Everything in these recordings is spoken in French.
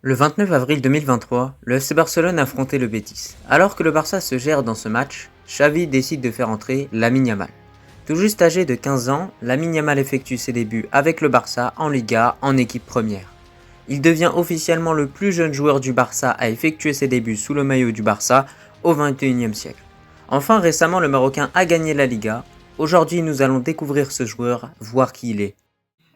Le 29 avril 2023, le FC Barcelone affrontait le Betis. Alors que le Barça se gère dans ce match, Xavi décide de faire entrer Lamine Yamal. Tout juste âgé de 15 ans, Lamine Yamal effectue ses débuts avec le Barça en Liga en équipe première. Il devient officiellement le plus jeune joueur du Barça à effectuer ses débuts sous le maillot du Barça au XXIe siècle. Enfin récemment le Marocain a gagné la Liga. Aujourd'hui nous allons découvrir ce joueur, voir qui il est.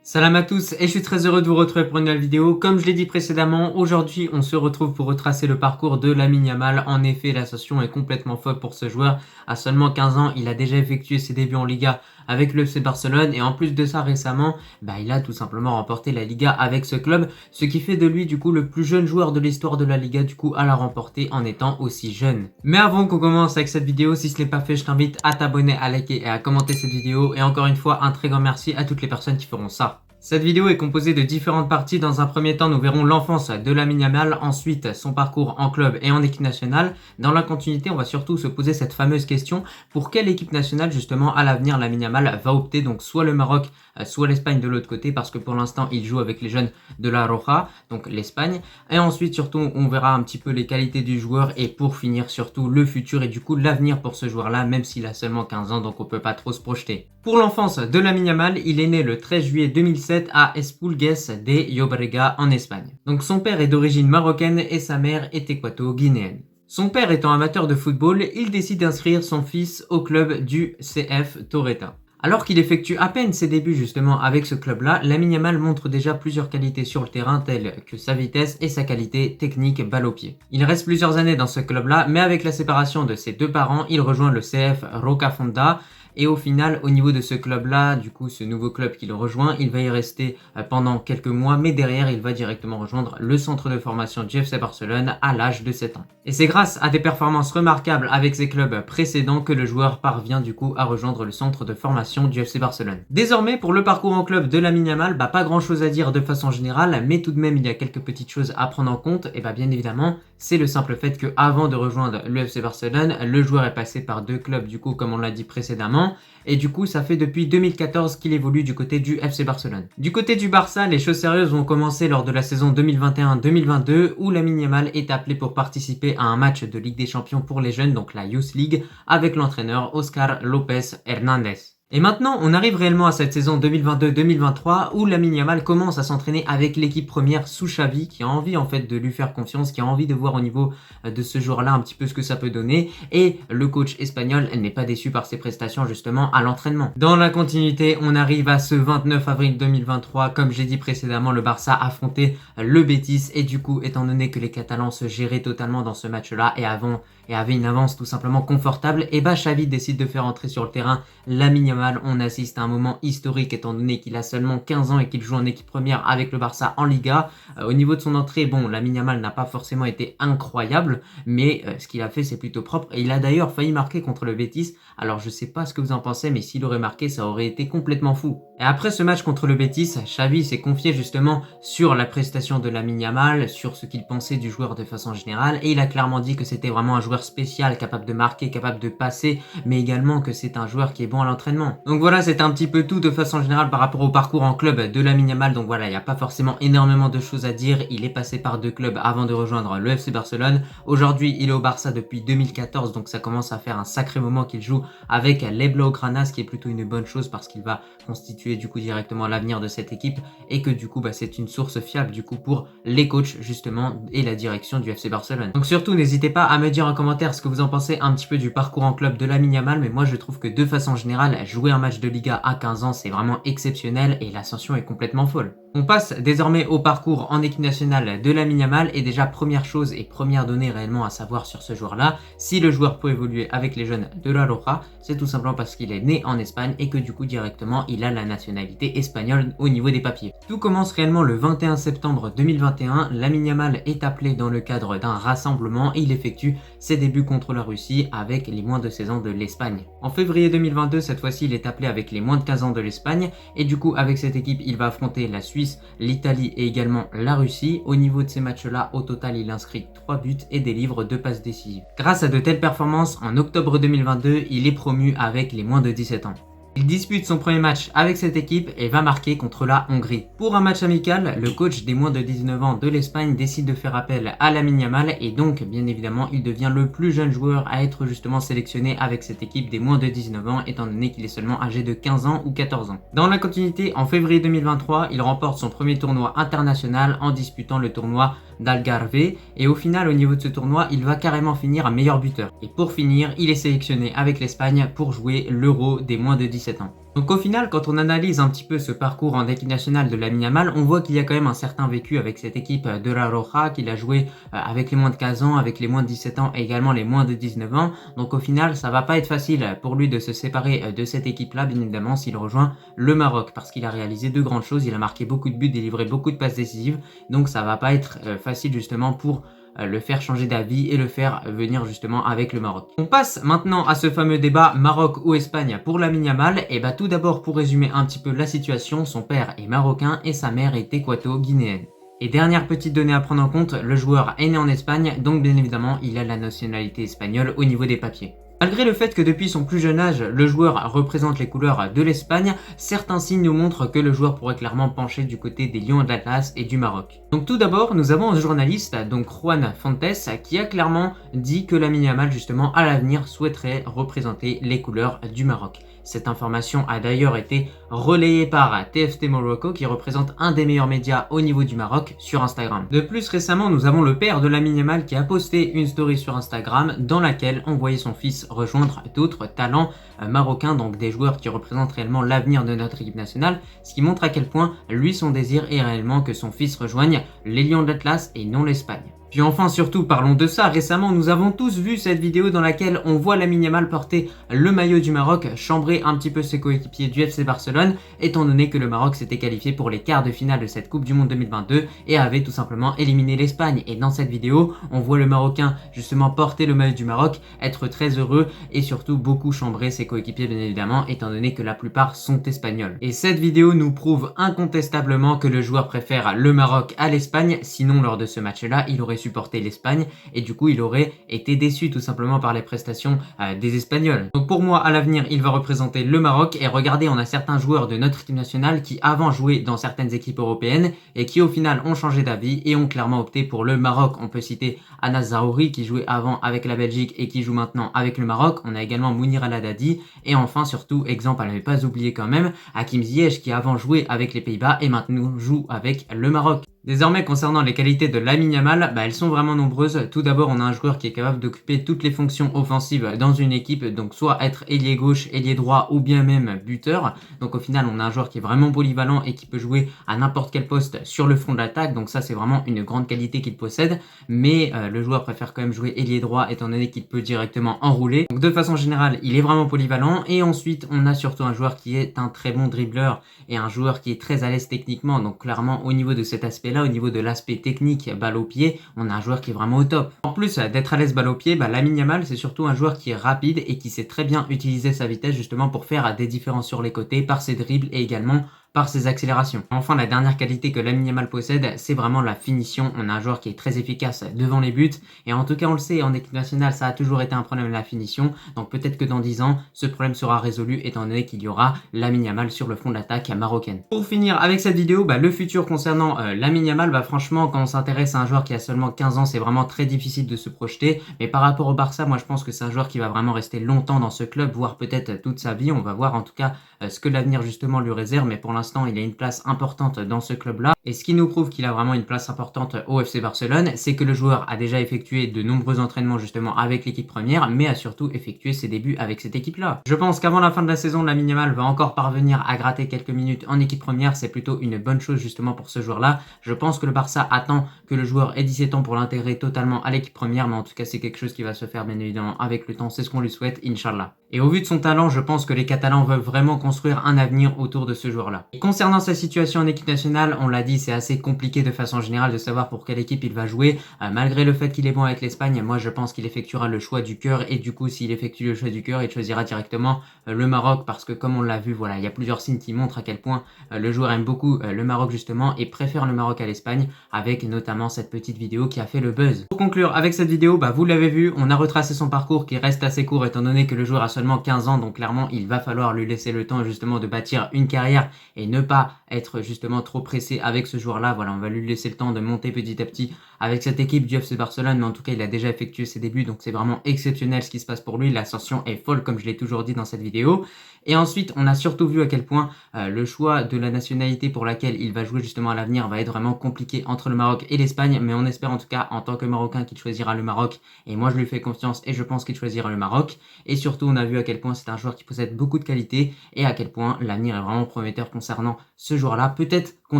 Salam à tous et je suis très heureux de vous retrouver pour une nouvelle vidéo. Comme je l'ai dit précédemment, aujourd'hui on se retrouve pour retracer le parcours de Lamine Yamal. En effet, l'ascension est complètement folle pour ce joueur. À seulement 15 ans, il a déjà effectué ses débuts en Liga avec le FC Barcelone et en plus de ça récemment, il a tout simplement remporté la Liga avec ce club, ce qui fait de lui du coup le plus jeune joueur de l'histoire de la Liga du coup à la remporter en étant aussi jeune. Mais avant qu'on commence avec cette vidéo, si ce n'est pas fait, je t'invite à t'abonner, à liker et à commenter cette vidéo et encore une fois un très grand merci à toutes les personnes qui feront ça. Cette vidéo est composée de différentes parties. Dans un premier temps, nous verrons l'enfance de Lamine Yamal, ensuite son parcours en club et en équipe nationale. Dans la continuité, on va surtout se poser cette fameuse question, pour quelle équipe nationale justement à l'avenir Lamine Yamal va opter, donc soit le Maroc, soit l'Espagne de l'autre côté, parce que pour l'instant il joue avec les jeunes de la Roja, donc l'Espagne. Et ensuite surtout on verra un petit peu les qualités du joueur et pour finir surtout le futur et du coup l'avenir pour ce joueur là, même s'il a seulement 15 ans donc on peut pas trop se projeter. Pour l'enfance de Lamine Yamal, il est né le 13 juillet 2007 à Esplugues de Llobregat en Espagne. Donc son père est d'origine marocaine et sa mère est équato-guinéenne. Son père étant amateur de football, il décide d'inscrire son fils au club du CF Torreta. Alors qu'il effectue à peine ses débuts justement avec ce club-là, Lamine Yamal montre déjà plusieurs qualités sur le terrain telles que sa vitesse et sa qualité technique balle au pied. Il reste plusieurs années dans ce club-là, mais avec la séparation de ses deux parents, il rejoint le CF Rocafonda. Et au final, au niveau de ce club-là, du coup, ce nouveau club qu'il rejoint, il va y rester pendant quelques mois, mais derrière, il va directement rejoindre le centre de formation du FC Barcelone à l'âge de 7 ans. Et c'est grâce à des performances remarquables avec ses clubs précédents que le joueur parvient du coup à rejoindre le centre de formation du FC Barcelone. Désormais, pour le parcours en club de Lamine Yamal, pas grand chose à dire de façon générale, mais tout de même, il y a quelques petites choses à prendre en compte. Et bien évidemment, c'est le simple fait que avant de rejoindre le FC Barcelone, le joueur est passé par deux clubs du coup, comme on l'a dit précédemment. Et du coup, ça fait depuis 2014 qu'il évolue du côté du FC Barcelone. Du côté du Barça, les choses sérieuses vont commencer lors de la saison 2021-2022 où Lamine Yamal est appelé pour participer à un match de Ligue des Champions pour les jeunes, donc la Youth League, avec l'entraîneur Oscar López Hernández. Et maintenant, on arrive réellement à cette saison 2022-2023 où Lamine Yamal commence à s'entraîner avec l'équipe première sous Xavi qui a envie en fait de lui faire confiance, qui a envie de voir au niveau de ce joueur-là un petit peu ce que ça peut donner. Et le coach espagnol n'est pas déçu par ses prestations justement à l'entraînement. Dans la continuité, on arrive à ce 29 avril 2023. Comme j'ai dit précédemment, le Barça affrontait le Betis et du coup, étant donné que les Catalans se géraient totalement dans ce match-là et avait une avance tout simplement confortable, et Xavi décide de faire entrer sur le terrain Lamine Yamal. On assiste à un moment historique étant donné qu'il a seulement 15 ans et qu'il joue en équipe première avec le Barça en Liga. Au niveau de son entrée, Lamine Yamal n'a pas forcément été incroyable, mais ce qu'il a fait c'est plutôt propre et il a d'ailleurs failli marquer contre le Betis. Alors je sais pas ce que vous en pensez, mais s'il aurait marqué ça aurait été complètement fou. Et après ce match contre le Betis, Xavi s'est confié justement sur la prestation de Lamine Yamal, sur ce qu'il pensait du joueur de façon générale, et il a clairement dit que c'était vraiment un joueur spécial, capable de marquer, capable de passer, mais également que c'est un joueur qui est bon à l'entraînement. Donc voilà, c'est un petit peu tout de façon générale par rapport au parcours en club de Lamine Yamal. Donc voilà, il n'y a pas forcément énormément de choses à dire. Il est passé par deux clubs avant de rejoindre le FC Barcelone. Aujourd'hui, il est au Barça depuis 2014, donc ça commence à faire un sacré moment qu'il joue avec les Blaugrana, ce qui est plutôt une bonne chose parce qu'il va constituer du coup directement l'avenir de cette équipe et que du coup c'est une source fiable du coup pour les coachs justement et la direction du FC Barcelone. Donc surtout n'hésitez pas à me dire en commentaire ce que vous en pensez un petit peu du parcours en club de Lamine Yamal, mais moi je trouve que de façon générale jouer un match de Liga à 15 ans c'est vraiment exceptionnel et l'ascension est complètement folle. On passe désormais au parcours en équipe nationale de Lamine Yamal et déjà première chose et première donnée réellement à savoir sur ce joueur là, si le joueur peut évoluer avec les jeunes de la Roja, c'est tout simplement parce qu'il est né en Espagne et que du coup directement il a la nationalité espagnole au niveau des papiers. Tout commence réellement le 21 septembre 2021, Lamine Yamal est appelé dans le cadre d'un rassemblement et il effectue ses débuts contre la Russie avec les moins de 16 ans de l'Espagne. En février 2022, cette fois-ci il est appelé avec les moins de 15 ans de l'Espagne et du coup avec cette équipe il va affronter la Suisse, l'Italie et également la Russie. Au niveau de ces matchs-là, au total, il inscrit 3 buts et délivre 2 passes décisives. Grâce à de telles performances, en octobre 2022, il est promu avec les moins de 17 ans. Il dispute son premier match avec cette équipe et va marquer contre la Hongrie. Pour un match amical, le coach des moins de 19 ans de l'Espagne décide de faire appel à Lamine Yamal et donc bien évidemment il devient le plus jeune joueur à être justement sélectionné avec cette équipe des moins de 19 ans étant donné qu'il est seulement âgé de 15 ans ou 14 ans. Dans la continuité, en février 2023, il remporte son premier tournoi international en disputant le tournoi d'Algarve et au final au niveau de ce tournoi il va carrément finir meilleur buteur. Et pour finir, il est sélectionné avec l'Espagne pour jouer l'Euro des moins de 17 ans. Donc au final, quand on analyse un petit peu ce parcours en équipe nationale de Lamine Yamal, on voit qu'il y a quand même un certain vécu avec cette équipe de La Roja, qu'il a joué avec les moins de 15 ans, avec les moins de 17 ans et également les moins de 19 ans. Donc au final, ça va pas être facile pour lui de se séparer de cette équipe-là, bien évidemment, s'il rejoint le Maroc, parce qu'il a réalisé de grandes choses, il a marqué beaucoup de buts, délivré beaucoup de passes décisives, donc ça va pas être facile justement pour le faire changer d'avis et le faire venir justement avec le Maroc. On passe maintenant à ce fameux débat Maroc ou Espagne pour Lamine Yamal. Et tout d'abord pour résumer un petit peu la situation, son père est marocain et sa mère est équato-guinéenne. Et dernière petite donnée à prendre en compte, le joueur est né en Espagne, donc bien évidemment il a la nationalité espagnole au niveau des papiers. Malgré le fait que depuis son plus jeune âge, le joueur représente les couleurs de l'Espagne, certains signes nous montrent que le joueur pourrait clairement pencher du côté des Lions de l'Atlas et du Maroc. Donc tout d'abord, nous avons un journaliste, donc Juan Fontes, qui a clairement dit que Lamine Yamal justement à l'avenir souhaiterait représenter les couleurs du Maroc. Cette information a d'ailleurs été relayée par TFT Morocco qui représente un des meilleurs médias au niveau du Maroc sur Instagram. De plus récemment, nous avons le père de Lamine Yamal qui a posté une story sur Instagram dans laquelle on voyait son fils rejoindre d'autres talents marocains, donc des joueurs qui représentent réellement l'avenir de notre équipe nationale, ce qui montre à quel point lui son désir est réellement que son fils rejoigne les Lions de l'Atlas et non l'Espagne. Puis enfin surtout parlons de ça, récemment nous avons tous vu cette vidéo dans laquelle on voit Lamine Yamal porter le maillot du Maroc, chambrer un petit peu ses coéquipiers du FC Barcelone, étant donné que le Maroc s'était qualifié pour les quarts de finale de cette Coupe du Monde 2022 et avait tout simplement éliminé l'Espagne. Et dans cette vidéo, on voit le Marocain justement porter le maillot du Maroc, être très heureux et surtout beaucoup chambrer ses coéquipiers bien évidemment, étant donné que la plupart sont espagnols. Et cette vidéo nous prouve incontestablement que le joueur préfère le Maroc à l'Espagne, sinon lors de ce match-là, il aurait supporter l'Espagne et du coup il aurait été déçu tout simplement par les prestations des Espagnols. Donc pour moi à l'avenir il va représenter le Maroc et regardez, on a certains joueurs de notre équipe nationale qui avant jouaient dans certaines équipes européennes et qui au final ont changé d'avis et ont clairement opté pour le Maroc. On peut citer Anas Zahouri qui jouait avant avec la Belgique et qui joue maintenant avec le Maroc. On a également Mounir El Haddadi et enfin surtout exemple à ne pas oublier quand même Hakim Ziyech qui avant jouait avec les Pays-Bas et maintenant joue avec le Maroc. Désormais, concernant les qualités de Lamine Yamal, elles sont vraiment nombreuses. Tout d'abord, on a un joueur qui est capable d'occuper toutes les fonctions offensives dans une équipe, donc soit être ailier gauche, ailier droit ou bien même buteur. Donc au final, on a un joueur qui est vraiment polyvalent et qui peut jouer à n'importe quel poste sur le front de l'attaque. Donc ça, c'est vraiment une grande qualité qu'il possède. Mais le joueur préfère quand même jouer ailier droit étant donné qu'il peut directement enrouler. Donc de façon générale, il est vraiment polyvalent. Et ensuite, on a surtout un joueur qui est un très bon dribbleur et un joueur qui est très à l'aise techniquement. Donc clairement, au niveau de cet aspect-là, au niveau de l'aspect technique balle au pied, on a un joueur qui est vraiment au top. En plus d'être à l'aise balle au pied, Lamine Yamal c'est surtout un joueur qui est rapide et qui sait très bien utiliser sa vitesse justement pour faire des différences sur les côtés par ses dribbles et également par ses accélérations. Enfin, la dernière qualité que Lamine Yamal possède, c'est vraiment la finition. On a un joueur qui est très efficace devant les buts et en tout cas on le sait, en équipe nationale ça a toujours été un problème de la finition, donc peut-être que dans 10 ans ce problème sera résolu étant donné qu'il y aura Lamine Yamal sur le front de l'attaque marocaine. Pour finir avec cette vidéo, le futur concernant Lamine Yamal, franchement quand on s'intéresse à un joueur qui a seulement 15 ans c'est vraiment très difficile de se projeter, mais par rapport au Barça, moi je pense que c'est un joueur qui va vraiment rester longtemps dans ce club, voire peut-être toute sa vie. On va voir en tout cas ce que l'avenir justement lui réserve, mais pour l'instant il a une place importante dans ce club-là. Et ce qui nous prouve qu'il a vraiment une place importante au FC Barcelone, c'est que le joueur a déjà effectué de nombreux entraînements justement avec l'équipe première, mais a surtout effectué ses débuts avec cette équipe-là. Je pense qu'avant la fin de la saison, Lamine Yamal va encore parvenir à gratter quelques minutes en équipe première. C'est plutôt une bonne chose justement pour ce joueur-là. Je pense que le Barça attend que le joueur ait 17 ans pour l'intégrer totalement à l'équipe première, mais en tout cas c'est quelque chose qui va se faire bien évidemment avec le temps. C'est ce qu'on lui souhaite, Inch'Allah. Et au vu de son talent, je pense que les Catalans veulent vraiment construire un avenir autour de ce joueur-là. Et concernant sa situation en équipe nationale, on l'a dit, dit, c'est assez compliqué de façon générale de savoir pour quelle équipe il va jouer. Malgré le fait qu'il est bon avec l'Espagne, moi je pense qu'il effectuera le choix du cœur et du coup s'il effectue le choix du cœur, il choisira directement le Maroc parce que comme on l'a vu, voilà, il y a plusieurs signes qui montrent à quel point le joueur aime beaucoup le Maroc justement et préfère le Maroc à l'Espagne, avec notamment cette petite vidéo qui a fait le buzz. Pour conclure avec cette vidéo, vous l'avez vu, on a retracé son parcours qui reste assez court étant donné que le joueur a seulement 15 ans, donc clairement il va falloir lui laisser le temps justement de bâtir une carrière et ne pas être justement trop pressé avec ce joueur-là. Voilà, on va lui laisser le temps de monter petit à petit avec cette équipe du FC Barcelone, mais en tout cas il a déjà effectué ses débuts, donc c'est vraiment exceptionnel ce qui se passe pour lui. L'ascension est folle comme je l'ai toujours dit dans cette vidéo. Et ensuite on a surtout vu à quel point le choix de la nationalité pour laquelle il va jouer justement à l'avenir va être vraiment compliqué entre le Maroc et l'Espagne, mais on espère en tout cas en tant que Marocain qu'il choisira le Maroc, et moi je lui fais confiance et je pense qu'il choisira le Maroc. Et surtout on a vu à quel point c'est un joueur qui possède beaucoup de qualités et à quel point l'avenir est vraiment prometteur concernant ce joueur-là. Peut-être qu'on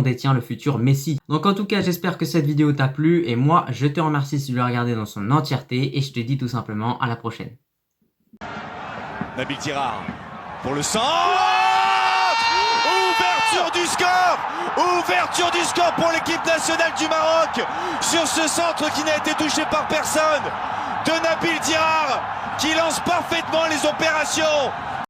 détient le futur Messi. Donc en tout cas j'espère que cette vidéo t'a plu et moi je te remercie si tu l'as regardé dans son entièreté et je te dis tout simplement à la prochaine. Nabil Tirard pour le centre. Ouverture du score. Ouverture du score pour l'équipe nationale du Maroc sur ce centre qui n'a été touché par personne de Nabil Tirard qui lance parfaitement les opérations